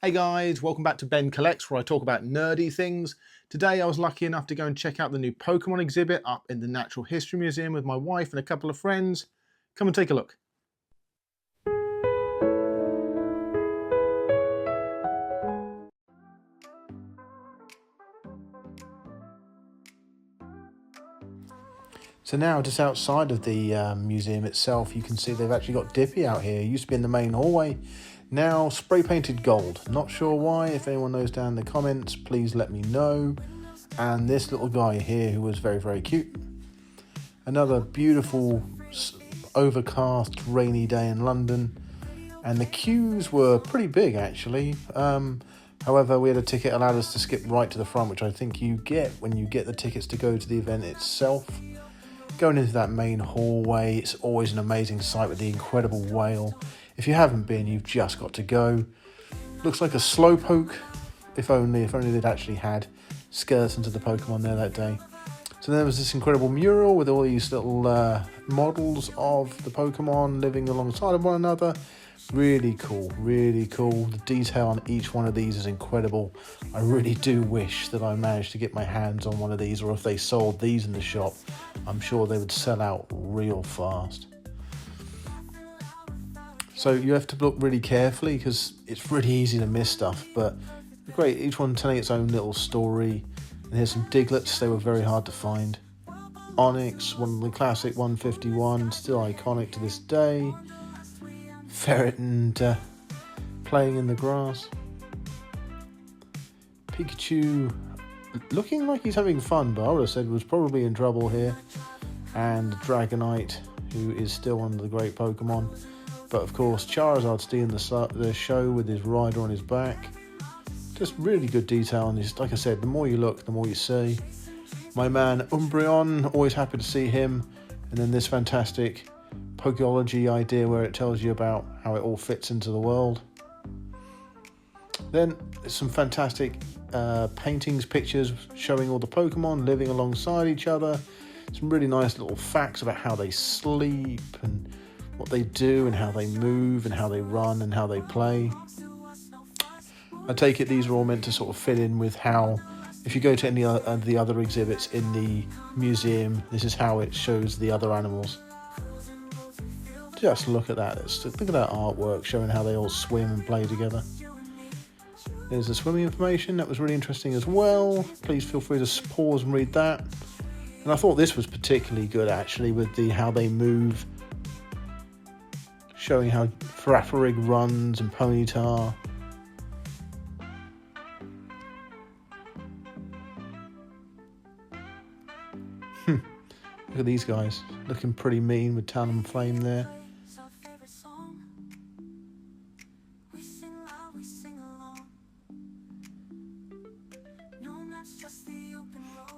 Hey guys, welcome back to Ben Collects, where I talk about nerdy things. Today I was lucky enough to go and check out the new Pokemon exhibit up in the Natural History Museum with my wife and a couple of friends. Come and take a look. So now, just outside of the museum itself, you can see they've actually got Dippy out here. It used to be in the main hallway, now spray painted gold. Not sure why. If anyone knows down in the comments, please let me know. And this little guy here who was very, very cute. Another beautiful overcast rainy day in London, and the queues were pretty big actually. However, we had a ticket allowed us to skip right to the front, which I think you get when you get the tickets to go to the event itself. Going into that main hallway, it's always an amazing sight with the incredible whale. If you haven't been, you've just got to go. Looks like a Slowpoke, if only they'd actually had skeletons of the Pokemon there that day. So there was this incredible mural with all these little models of the Pokemon living alongside of one another. Really cool, really cool. The detail on each one of these is incredible. I really do wish that I managed to get my hands on one of these, or if they sold these in the shop, I'm sure they would sell out real fast. So you have to look really carefully because it's really easy to miss stuff, but great, each one telling its own little story. And here's some Digletts, they were very hard to find. Onix, one of the classic 151, still iconic to this day. Ferret and playing in the grass. Pikachu looking like he's having fun, but I would have said was probably in trouble here. And Dragonite, who is still one of the great Pokemon. But of course, Charizard stealing the show with his rider on his back. Just really good detail on this. Like I said, the more you look, the more you see. My man Umbreon, always happy to see him. And then this fantastic Pokeology idea where it tells you about how it all fits into the world. Then some fantastic paintings, pictures showing all the Pokemon living alongside each other. Some really nice little facts about how they sleep and what they do and how they move and how they run and how they play. I take it these are all meant to sort of fit in with how, if you go to any of the other exhibits in the museum, this is how it shows the other animals. Just look at that. Look at that artwork showing how they all swim and play together. There's the swimming information. That was really interesting as well. Please feel free to pause and read that. And I thought this was particularly good actually with the how they move. Showing how Farafrig runs and Ponyta. Look at these guys. Looking pretty mean with Talonflame there.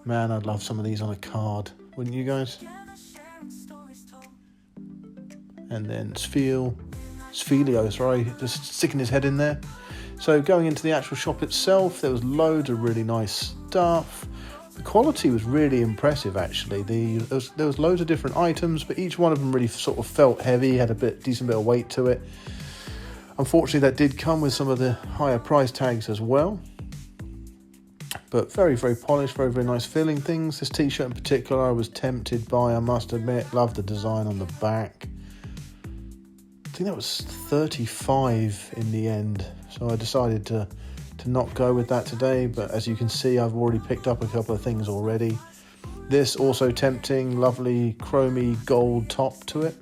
Man, I'd love some of these on a card, wouldn't you guys? And then Sphelio, sorry, just sticking his head in there. So going into the actual shop itself, there was loads of really nice stuff. The quality was really impressive actually. There was loads of different items, but each one of them really sort of felt heavy, had a decent bit of weight to it. Unfortunately, that did come with some of the higher price tags as well. But very, very polished, very, very nice feeling things. This t-shirt in particular I was tempted by, I must admit. Love the design on the back. I think that was 35 in the end. So I decided to not go with that today. But as you can see, I've already picked up a couple of things already. This also tempting, lovely chromy gold top to it.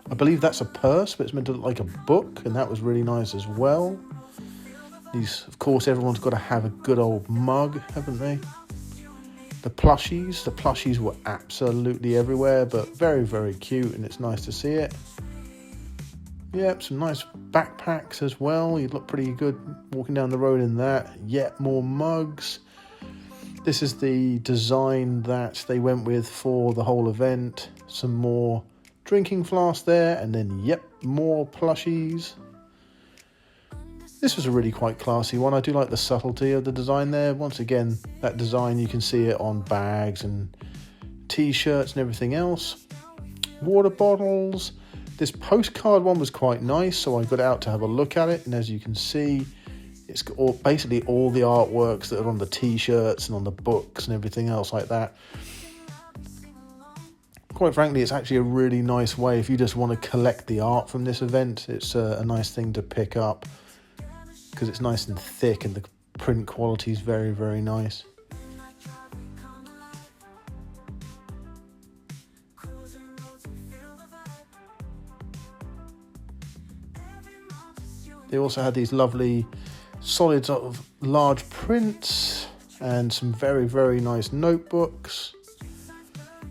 I believe that's a purse, but it's meant to look like a book. And that was really nice as well. These, of course, everyone's got to have a good old mug, haven't they? The plushies were absolutely everywhere, but very, very cute, and it's nice to see it. Yep, some nice backpacks as well. You look pretty good walking down the road in that. Yep, more mugs. This is the design that they went with for the whole event. Some more drinking flasks there, and then, yep, more plushies. This was a really quite classy one. I do like the subtlety of the design there. Once again, that design, you can see it on bags and t-shirts and everything else. Water bottles. This postcard one was quite nice, so I got out to have a look at it. And as you can see, It's got basically all the artworks that are on the t-shirts and on the books and everything else like that. Quite frankly, it's actually a really nice way if you just want to collect the art from this event. It's a nice thing to pick up because it's nice and thick and the print quality is very, very nice. They also had these lovely solid sort of large prints and some very, very nice notebooks.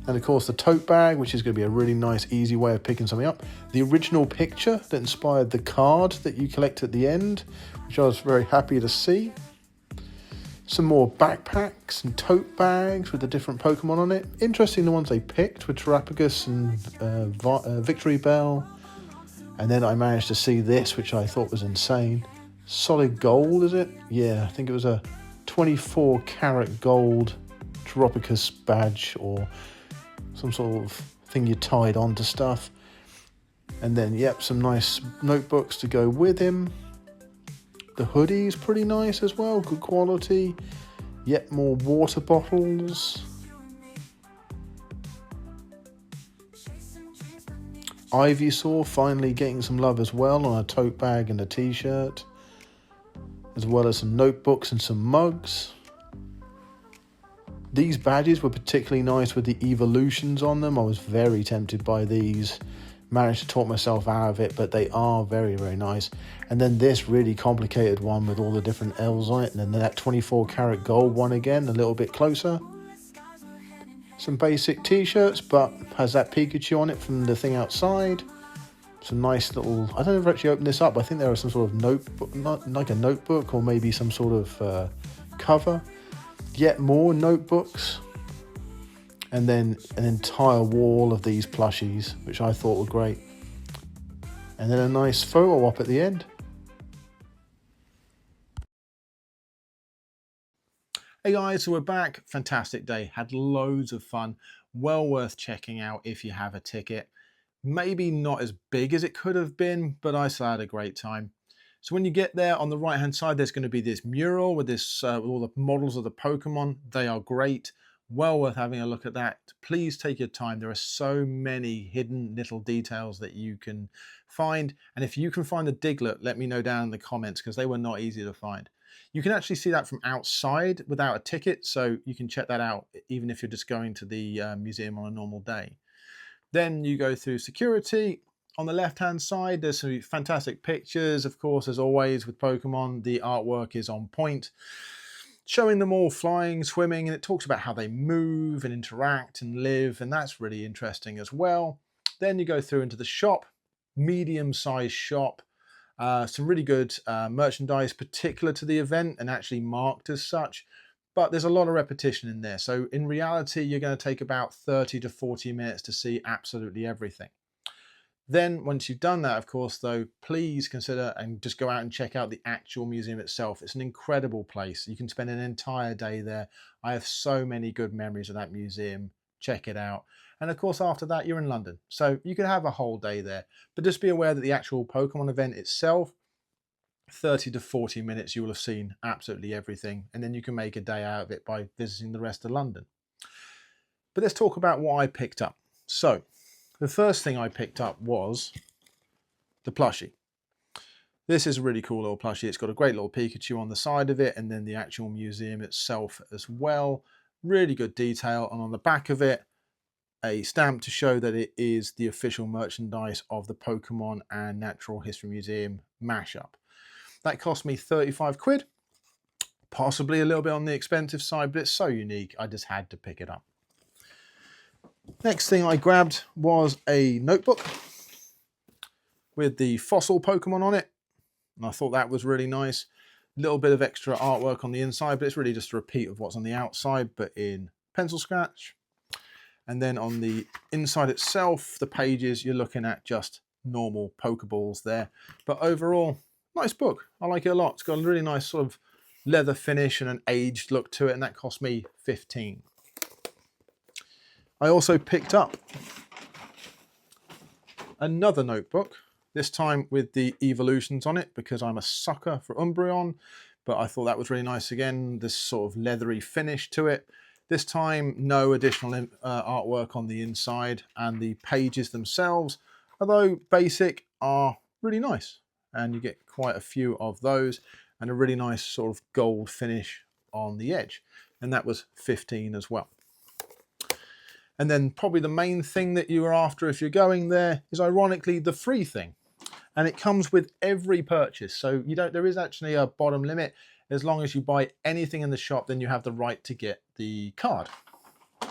And of course the tote bag, which is going to be a really nice, easy way of picking something up. The original picture that inspired the card that you collect at the end, which I was very happy to see. Some more backpacks and tote bags with the different Pokemon on it. Interesting, the ones they picked were Terrapagos and Victory Bell. And then I managed to see this, which I thought was insane. Solid gold, is it? Yeah, I think it was a 24 karat gold Terrapagos badge or some sort of thing you tied onto stuff. And then, yep, some nice notebooks to go with him. The hoodie's pretty nice as well, good quality. Yet more water bottles. Ivysaur finally getting some love as well on a tote bag and a t-shirt, as well as some notebooks and some mugs. These badges were particularly nice with the evolutions on them. I was very tempted by these. Managed to talk myself out of it, but they are very, very nice. And then this really complicated one with all the different L's on it, and then that 24 karat gold one again, a little bit closer. Some basic t-shirts, but has that Pikachu on it from the thing outside. Some nice little, I don't know if I've actually opened this up. I think there was some sort of notebook, not like a notebook, or maybe some sort of cover. Yet more notebooks. And then an entire wall of these plushies, which I thought were great. And then a nice photo op at the end. Hey guys, so we're back. Fantastic day. Had loads of fun. Well worth checking out if you have a ticket. Maybe not as big as it could have been, but I still had a great time. So when you get there, on the right hand side, there's going to be this mural with this with all the models of the Pokemon. They are great. Well worth having a look at that. Please take your time. There are so many hidden little details that you can find. And if you can find the Diglett, let me know down in the comments, because they were not easy to find. You can actually see that from outside without a ticket, so you can check that out even if you're just going to the museum on a normal day. Then you go through security. On the left-hand side, there's some fantastic pictures. Of course, as always with Pokemon, the artwork is on point, showing them all flying, swimming, and it talks about how they move and interact and live, and that's really interesting as well. Then you go through into the shop, medium-sized shop. Some really good merchandise particular to the event and actually marked as such, but there's a lot of repetition in there. So in reality, you're going to take about 30 to 40 minutes to see absolutely everything. Then once you've done that, of course, though, please consider and just go out and check out the actual museum itself. It's an incredible place. You can spend an entire day there. I have so many good memories of that museum. Check it out. And of course, after that, you're in London. So you could have a whole day there. But just be aware that the actual Pokemon event itself, 30 to 40 minutes, you will have seen absolutely everything. And then you can make a day out of it by visiting the rest of London. But let's talk about what I picked up. So the first thing I picked up was the plushie. This is a really cool little plushie. It's got a great little Pikachu on the side of it, and then the actual museum itself as well. Really good detail. And on the back of it, a stamp to show that it is the official merchandise of the Pokemon and Natural History Museum mashup. That cost me 35 quid, possibly a little bit on the expensive side, but it's so unique, I just had to pick it up. Next thing I grabbed was a notebook with the fossil Pokemon on it, and I thought that was really nice. A little bit of extra artwork on the inside, but it's really just a repeat of what's on the outside, but in pencil scratch. And then on the inside itself, the pages, you're looking at just normal Pokeballs there. But overall, nice book. I like it a lot. It's got a really nice sort of leather finish and an aged look to it, and that cost me 15. I also picked up another notebook, this time with the evolutions on it, because I'm a sucker for Umbreon. but I thought that was really nice again, this sort of leathery finish to it. This time, no additional artwork on the inside, and the pages themselves, although basic, are really nice. And you get quite a few of those, and a really nice sort of gold finish on the edge. And that was 15 as well. And then probably the main thing that you are after if you're going there is ironically the free thing. And it comes with every purchase. So there is actually a bottom limit. As long as you buy anything in the shop, then you have the right to get the card. The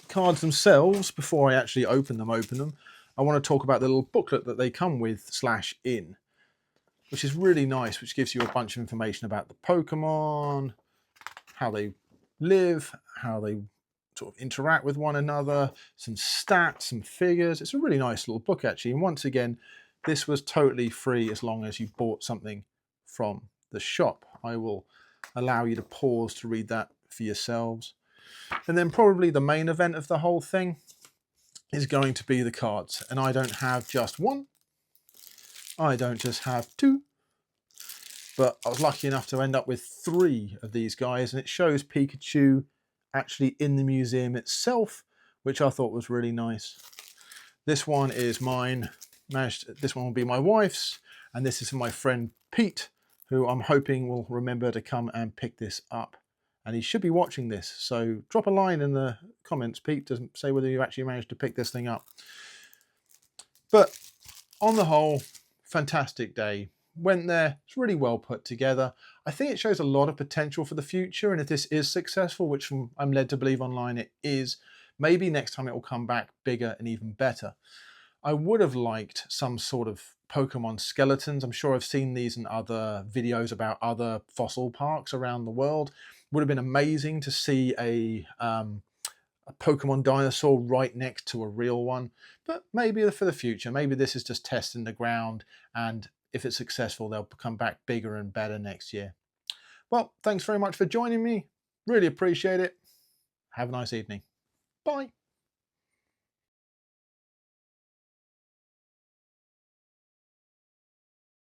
cards themselves, before I actually open them, I want to talk about the little booklet that they come with /in, which is really nice, which gives you a bunch of information about the Pokemon, how they live, how they sort of interact with one another, some stats, some figures. It's a really nice little book actually. And once again, this was totally free as long as you bought something from the shop. I will allow you to pause to read that for yourselves. And then probably the main event of the whole thing is going to be the cards. And I don't have just one. I don't just have two. But I was lucky enough to end up with 3 of these guys. And it shows Pikachu actually in the museum itself, which I thought was really nice. This one is mine. This one will be my wife's. And this is for my friend Pete, who I'm hoping will remember to come and pick this up. And he should be watching this. So drop a line in the comments, Pete, to say whether you actually managed to pick this thing up. But on the whole, fantastic day. Went there, it's really well put together. I think it shows a lot of potential for the future. And if this is successful, which I'm led to believe online it is, maybe next time it will come back bigger and even better. I would have liked some sort of Pokemon skeletons. I'm sure I've seen these in other videos about other fossil parks around the world. Would have been amazing to see a Pokemon dinosaur right next to a real one. But maybe for the future, maybe this is just testing the ground, and if it's successful, they'll come back bigger and better next year. Well, thanks very much for joining me. Really appreciate it. Have a nice evening. Bye.